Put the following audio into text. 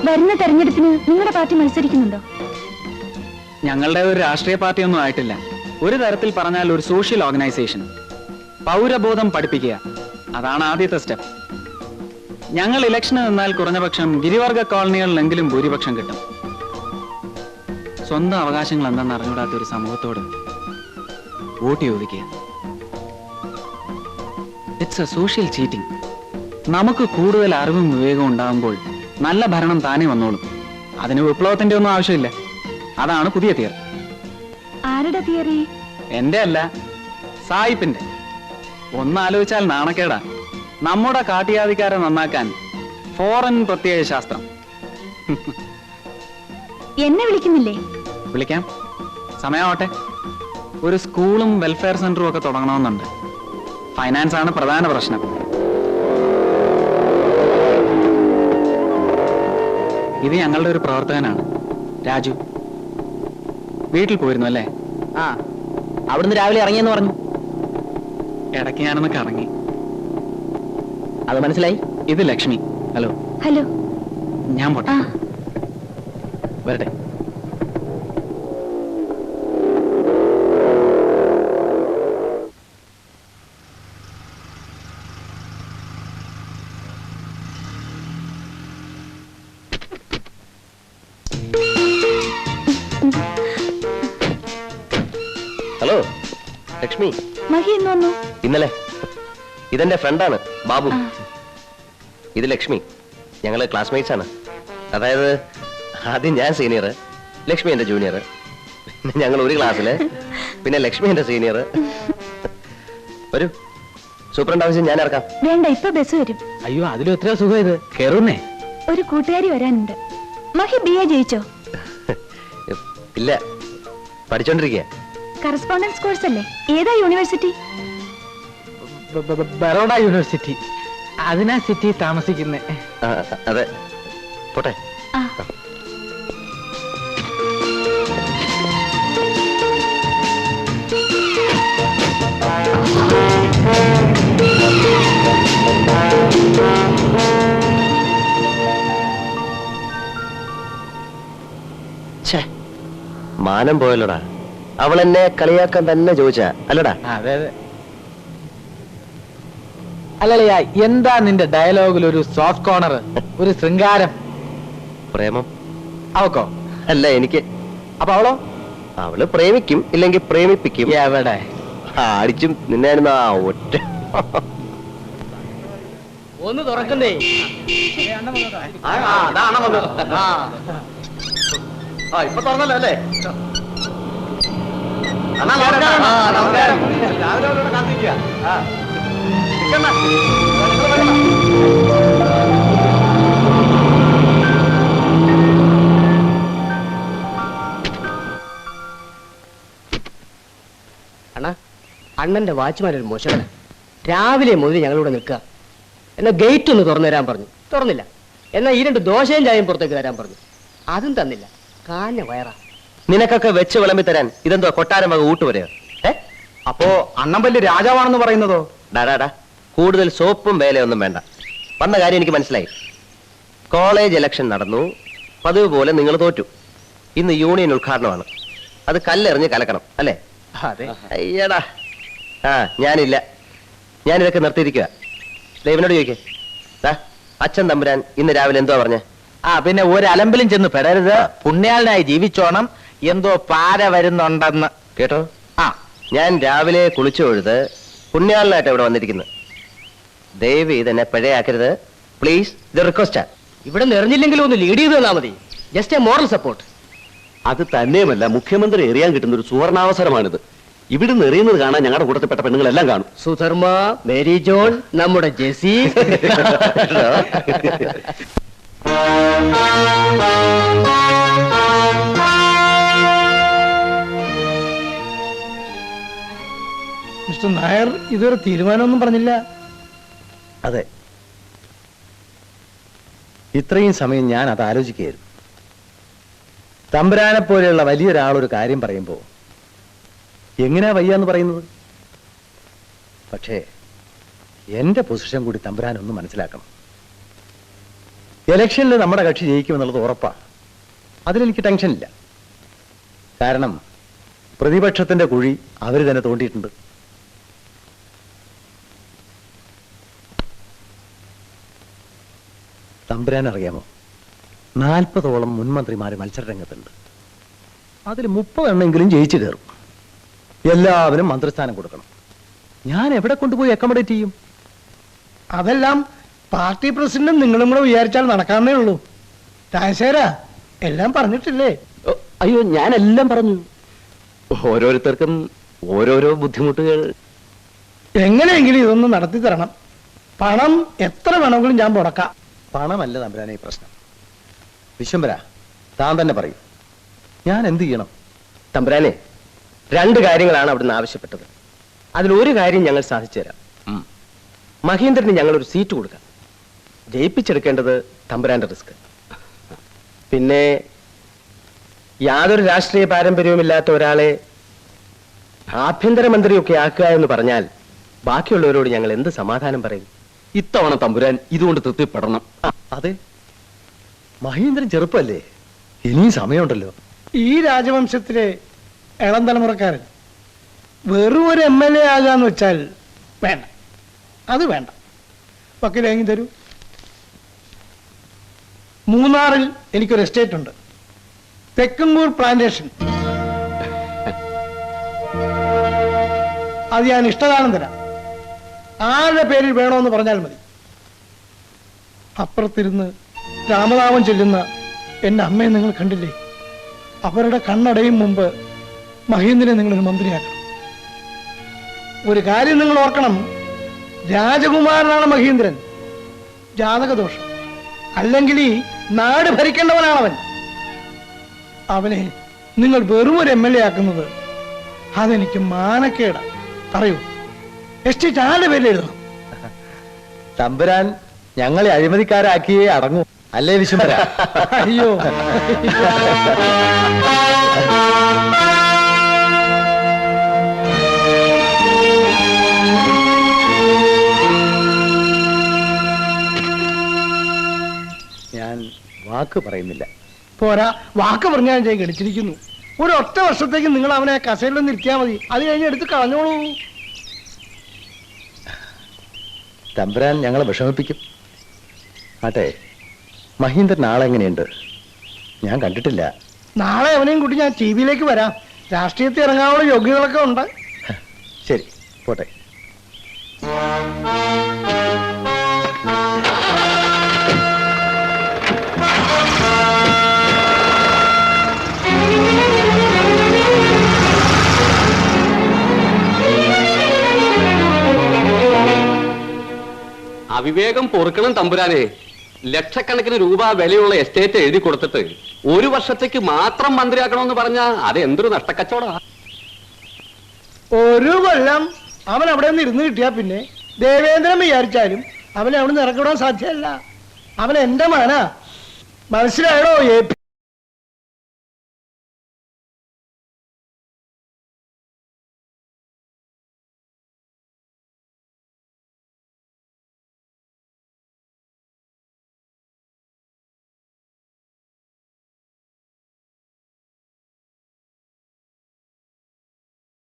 വരുന്ന തെരഞ്ഞെടുപ്പിന് നിങ്ങളുടെ പാർട്ടി മത്സരിക്കുന്നുണ്ടോ? ഞങ്ങളുടെ ഒരു രാഷ്ട്രീയ പാർട്ടിയൊന്നും ആയിട്ടില്ല. ഒരു തരത്തിൽ പറഞ്ഞാൽ ഒരു സോഷ്യൽ ഓർഗനൈസേഷൻ. പൗരബോധം പഠിപ്പിക്കുക, അതാണ് ആദ്യത്തെ സ്റ്റെപ്പ്. ഞങ്ങൾ ഇലക്ഷന് നിന്നാൽ കുറഞ്ഞപക്ഷം ഗിരിവർഗ കോളനികളിലെങ്കിലും ഭൂരിപക്ഷം കിട്ടും. സ്വന്തം അവകാശങ്ങൾ എന്തെന്ന് അറിഞ്ഞൂടാത്ത ഒരു സമൂഹത്തോട് വോട്ട് ചോദിക്കുക. It's A social cheating. നമുക്ക് കൂടുതൽ അറിവും വിവേകവും ഉണ്ടാകുമ്പോൾ നല്ല ഭരണം താനേ വന്നോളും. അതിന് വിപ്ലവത്തിന്റെ ഒന്നും ആവശ്യമില്ല. അതാണ് പുതിയ തിയറി. ആരുടെ തിയറി? എന്റെ അല്ല, സായിപ്പിന്റെ. ഒന്നാലോചിച്ചാൽ നാണക്കേടാ. നമ്മുടെ കാട്ടിയാദിക്കാരെ നന്നാക്കാൻ ഫോറിൻ പ്രത്യേക ശാസ്ത്രം. എന്നെ വിളിക്കുന്നില്ലേ? വിളിക്കാം, സമയമാവട്ടെ. ഒരു സ്കൂളും വെൽഫെയർ സെന്ററും ഒക്കെ തുടങ്ങണമെന്നുണ്ട്. ഫൈനാൻസ് ആണ് പ്രധാന പ്രശ്നം. ഇത് ഞങ്ങളുടെ ഒരു പ്രവർത്തകനാണ്, രാജു. വീട്ടിൽ പോയിരുന്നു അല്ലേ? ആ, അവിടുന്ന് രാവിലെ ഇറങ്ങിയെന്ന് പറഞ്ഞു. ഇടയ്ക്ക് ഞാനൊന്ന് കറങ്ങി. അത് മനസ്സിലായി. ഇത് ലക്ഷ്മി. ഹലോ. ഹലോ. ഞാൻ പോട്ടെ, വരട്ടെ. ഹലോ ലക്ഷ്മി. മഹി എന്ന് വന്നു? ഇന്നലെ. ഇതെന്റെ ഫ്രണ്ടാണ് ബാബു. ഇത് ലക്ഷ്മി. ഞങ്ങള് ക്ലാസ്മേറ്റ്സ് ആണ്. അതായത് ആദ്യം ഞാൻ സീനിയർ, ലക്ഷ്മി എന്റെ ജൂനിയർ. പിന്നെ ഞങ്ങൾ ഒരു ക്ലാസ്സില്. പിന്നെ ലക്ഷ്മി എന്റെ സീനിയർ. ഒരു സൂപ്രണ്ട് ആവശ്യം ഞാൻ ഇറക്കാം. വേണ്ട, ഇപ്പൊ ബസ് വരും. അയ്യോ, അതിലും എത്രയോ സുഖം. ഇത് കേറുന്നേ. ഒരു കൂട്ടുകാരി വരാനുണ്ട്. മഹി BA ജയിച്ചോ? ഇല്ല, പഠിച്ചോണ്ടിരിക്കുക. കറസ്പോണ്ടൻസ് കോഴ്സ് അല്ലേ? ഏതാ യൂണിവേഴ്സിറ്റി? ബറോഡ യൂണിവേഴ്സിറ്റി. അതിനാ സിറ്റി താമസിക്കുന്നേ. അതെ, പോട്ടെ. മാനം പോയല്ലോടാ. അവൾ എന്നെ കളിയാക്കാൻ തന്നെ ചോദിച്ചാ അല്ലടാ? അതെ അതെ. അല്ലല്ലയാ, എന്താ നിന്റെ ഡയലോഗിൽ ഒരു സോഫ്റ്റ് കോർണർ, ഒരു ശൃംഗാരം? പ്രേമം അവക്കോ? അല്ല, എനിക്ക്. അപ്പൊ അവളോ? അവള് പ്രേമിക്കും, ഇല്ലെങ്കിൽ പ്രേമിപ്പിക്കും. എവിടെ അടിച്ചും നിന്നായിരുന്നു ആ ഒറ്റ. ഒന്ന് തുറക്കണ്ടേ? ഇപ്പൊ തുറന്നല്ലോ അല്ലേ? അണ്ണാ, അണ്ണന്റെ വാച്ച്മാനൊരു മോശമാണ്. രാവിലെ മുതൽ ഞങ്ങളിവിടെ നിൽക്കുക. എന്നാ ഗേറ്റ് ഒന്ന് തുറന്നു തരാൻ പറഞ്ഞു, തുറന്നില്ല. എന്നാ ഈ 2 ദോശയും ചായയും പുറത്തേക്ക് തരാൻ പറഞ്ഞു, അതും തന്നില്ല. കാഞ്ഞ വയറാ. നിനക്കൊക്കെ വെച്ച് വിളമ്പി തരാൻ ഇതെന്തോ കൊട്ടാരം വക ഊട്ടുവരെയോ? അപ്പോ അണ്ണൻ വലിയ രാജാവാണെന്ന് പറയുന്നതോ? ഡാടാ, കൂടുതൽ സോപ്പും വേലയൊന്നും വേണ്ട. വന്ന കാര്യം എനിക്ക് മനസ്സിലായി. കോളേജ് ഇലക്ഷൻ നടന്നു, പതിവ് പോലെ നിങ്ങൾ തോറ്റു. ഇന്ന് യൂണിയൻ ഉദ്ഘാടനമാണ്. അത് കല്ലെറിഞ്ഞ് കലക്കണം അല്ലേ? അതെ. അയ്യടാ, ഞാനില്ല. ഞാനിതൊക്കെ നിർത്തിയിരിക്കുക. ദൈവനോട് ചോദിക്കേ. അച്ഛൻ തമ്പുരാൻ ഇന്ന് രാവിലെ എന്തോ പറഞ്ഞേ? പിന്നെ ഒരു അലമ്പിലും ചെന്ന് പെടരുത്, പുണ്യാളനായി ജീവിച്ചോണം, എന്തോ പാര വരുന്നുണ്ടെന്ന് കേട്ടോ? ഞാൻ രാവിലെ കുളിച്ചു തൊഴുത് പുണ്യാളനായിട്ട് ഇവിടെ വന്നിരിക്കുന്നു. ദയവ് ഇതെന്നെ പിഴയാക്കരുത് പ്ലീസ്. ഇത് റിക്വസ്റ്റാ. ഇവിടെ നിറഞ്ഞില്ലെങ്കിലും ഒന്ന് ലീഡ് ചെയ്ത് തന്നാ മതി. Just A moral support. അത് തന്നെയുമല്ല, മുഖ്യമന്ത്രി എറിയാൻ കിട്ടുന്ന ഒരു സുവർണാവസരമാണിത്. ഇവിടുന്ന് എറിയുന്നത് കാണാൻ ഞങ്ങളുടെ കൂട്ടത്തിൽപ്പെട്ട പെണ്ണുങ്ങളെല്ലാം കാണും. സുധർമ്മ, മേരി ജോൺ, നമ്മുടെ ജെസി. മിസ്റ്റർ നായർ ഇതൊരു തീരുമാനമൊന്നും പറഞ്ഞില്ല. അതെ, ഇത്രയും സമയം ഞാൻ അത് ആലോചിക്കുകയായിരുന്നു. തമ്പുരാനെ പോലെയുള്ള വലിയൊരാളൊരു കാര്യം പറയുമ്പോൾ എങ്ങനെയാ വയ്യാന്ന് പറയുന്നത്? പക്ഷേ എന്റെ പൊസിഷൻ കൂടി തമ്പുരാനൊന്ന് മനസ്സിലാക്കണം. ഇലക്ഷനിൽ നമ്മുടെ കക്ഷി ജയിക്കുമെന്നുള്ളത് ഉറപ്പാ. അതിലെനിക്ക് ടെൻഷനില്ല. കാരണം പ്രതിപക്ഷത്തിന്റെ കുഴി അവർ തന്നെ തോണ്ടിയിട്ടുണ്ട്. തമ്പുരാൻ അറിയാമോ, 40ഓളം മുൻമന്ത്രിമാര് മത്സരരംഗത്തുണ്ട്. അതിൽ 30 എണ്ണമെങ്കിലും ജയിച്ചു കയറും. എല്ലാവരും മന്ത്രിസ്ഥാനം കൊടുക്കണം. ഞാൻ എവിടെ കൊണ്ടുപോയി അക്കോമഡേറ്റ് ചെയ്യും? അതെല്ലാം പാർട്ടി പ്രസിഡന്റും നിങ്ങളും കൂടെ വിചാരിച്ചാൽ നടക്കാന്നേ ഉള്ളൂ. രാജശേഖരാ, എല്ലാം പറഞ്ഞിട്ടില്ലേ? അയ്യോ, ഞാനെല്ലാം പറഞ്ഞു. ഓരോരുത്തർക്കും ഓരോരോ ബുദ്ധിമുട്ടുകൾ. എങ്ങനെയെങ്കിലും ഇതൊന്ന് നടത്തി തരണം. പണം എത്ര വേണമെങ്കിലും ഞാൻ മുടക്കാം. പണമല്ല തമ്പുരാനെ ഈ പ്രശ്നം. വിശ്വംഭര, താൻ തന്നെ പറയും, ഞാൻ എന്ത് ചെയ്യണം? തമ്പുരാനെ, 2 കാര്യങ്ങളാണ് അവിടുന്ന് ആവശ്യപ്പെട്ടത്. അതിലൊരു കാര്യം ഞങ്ങൾ സാധിച്ചു തരാം. മഹേന്ദ്രന് ഞങ്ങൾ ഒരു സീറ്റ് കൊടുക്കാം. ജയിപ്പിച്ചെടുക്കേണ്ടത് തമ്പുരാന്റെ റിസ്ക്. പിന്നെ യാതൊരു രാഷ്ട്രീയ പാരമ്പര്യവുമില്ലാത്ത ഒരാളെ ആഭ്യന്തരമന്ത്രിയൊക്കെ ആക്കുക എന്ന് പറഞ്ഞാൽ ബാക്കിയുള്ളവരോട് ഞങ്ങൾ എന്ത് സമാധാനം പറയും? ഇത്തവണ തമ്പുരാൻ ഇതുകൊണ്ട് തൃപ്തിപ്പെടണം. അതെ, മഹേന്ദ്രൻ ചെറുപ്പല്ലേ, ഇനിയും സമയമുണ്ടല്ലോ. ഈ രാജവംശത്തിലെ ഇളം തലമുറക്കാരൻ വെറും ഒരു MLA ആകാന്ന് വെച്ചാൽ വേണ്ട, അത് വേണ്ട. വക്കീലേങ്ങി തരൂ. മൂന്നാറിൽ എനിക്കൊരു എസ്റ്റേറ്റ് ഉണ്ട്, തെക്കമ്പൂർ പ്ലാന്റേഷൻ. അത് ഞാൻ ഇഷ്ടദാനം തരാം. ആരുടെ പേരിൽ വേണമെന്ന് പറഞ്ഞാൽ മതി. അപ്പുറത്തിരുന്ന് രാമനാമം ചൊല്ലുന്ന എൻ്റെ അമ്മയെ നിങ്ങൾ കണ്ടില്ലേ? അവരുടെ കണ്ണടയും മുമ്പ് മഹേന്ദ്രനെ നിങ്ങളൊരു മന്ത്രിയാക്കണം. ഒരു കാര്യം നിങ്ങൾ ഓർക്കണം, രാജകുമാരനാണ് മഹേന്ദ്രൻ. ജാതകദോഷം, അല്ലെങ്കിൽ ഈ നാട് ഭരിക്കേണ്ടവനാണവൻ. അവനെ നിങ്ങൾ വെറും ഒരു MLA ആക്കുന്നത് അതെനിക്ക് മാനക്കേടാ. പറയൂ, എസ്റ്റേറ്റ് ആരുടെ പേരിൽ എഴുതണം? തമ്പുരാൻ ഞങ്ങളെ അഴിമതിക്കാരാക്കിയേ അടങ്ങൂ, അല്ലേ വിശ്വംഭര? അയ്യോ, ഞാൻ വാക്ക് പറയുന്നില്ല. പോരാ, വാക്ക് പറഞ്ഞാൽ ഞാൻ ഗണിച്ചിരിക്കുന്നു. ഒരു ഒറ്റ വർഷത്തേക്ക് നിങ്ങൾ അവനെ കസേരയിൽ നിർത്തിയാൽ മതി. അത് കഴിഞ്ഞ് എടുത്ത് കളഞ്ഞോളൂ. തമ്പുരാൻ ഞങ്ങളെ വിഷമിപ്പിക്കും. ആട്ടെ, മഹീന്ദ്രൻ ആളെങ്ങനെയുണ്ട്? ഞാൻ കണ്ടിട്ടില്ല. നാളെ അവനെയും കൂട്ടി ഞാൻ TV-യിലേക്ക് വരാം. രാഷ്ട്രീയത്തിൽ ഇറങ്ങാനുള്ള യോഗ്യതകളൊക്കെ ഉണ്ട്. ശരി, പോട്ടെ. അവിവേകം പൊറുക്കണം തമ്പുരാനെ. ലക്ഷക്കണക്കിന് രൂപ വിലയുള്ള എസ്റ്റേറ്റ് എഴുതി കൊടുത്തിട്ട് 1 വർഷത്തേക്ക് മാത്രം മന്ത്രിയാക്കണമെന്ന് പറഞ്ഞാ അത് എന്തൊരു നഷ്ടക്കച്ചവടാ. 1 കൊല്ലം അവൻ അവിടെ നിന്ന് ഇരുന്ന് കിട്ടിയാ പിന്നെ ദേവേന്ദ്രൻ വിചാരിച്ചാലും അവനെ അവിടെ നിന്ന് ഇറക്കിവിടാൻ സാധ്യമല്ല. അവൻ എന്റെ മകനാ. മനസ്സിലായോ?